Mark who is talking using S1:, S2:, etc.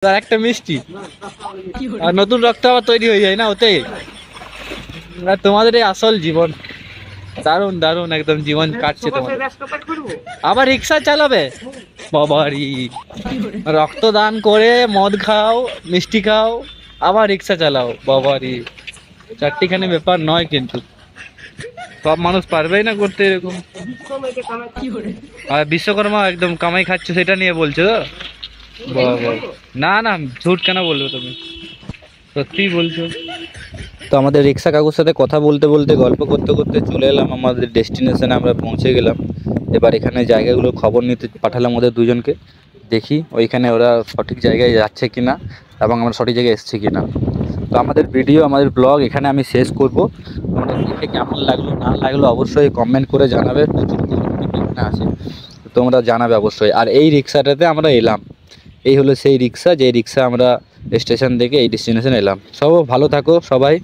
S1: আর একটা মিষ্টি আর নতুন রক্ত আবার তৈরি হয়ে যায় না ওতে। আর তোমাদের এই আসল জীবন, দারুণ দারুণ একদম জীবন কাটছে তোমাদের। আবার রিক্সা চালাবে বাবারি, রক্তদান করে মদ খাও মিষ্টি খাও আবার রিক্সা চালাও বাবারি, চারটিখানি ব্যাপার নয় কিন্তু, সব মানুষ পারবেই না করতে এরকম। আর বিশ্বকর্মা একদম কামাই খাচ্ছে সেটা নিয়ে বলছো তো? বাবা, না না ঝুট কেন বলবে তুমি, সত্যিই বলছো। তো আমাদের রিক্সা কাকুর সাথে কথা বলতে বলতে গল্প করতে করতে চলে এলাম আমাদের ডেস্টিনেশনে, আমরা পৌঁছে গেলাম। এবার এখানে জায়গাগুলো খবর নিতে পাঠালাম ওদের দুজনকে, দেখি ওইখানে ওরা সঠিক জায়গায় যাচ্ছে কিনা এবং আমরা সঠিক জায়গায় এসেছি কিনা। তো আমাদের ভিডিও আমাদের ব্লগ এখানে আমি শেষ করব। তোমরা দেখে কেমন লাগলো না লাগলো অবশ্যই কমেন্ট করে জানাবে, প্রচুর এখানে আছে তোমরা জানাবে অবশ্যই। আর এই রিক্সাটাতে আমরা এলাম, এই হলো সেই রিক্সা যে রিক্সা আমরা স্টেশন থেকে এই ডেস্টিনেশন এলাম। সব ভালো থাকো সবাই।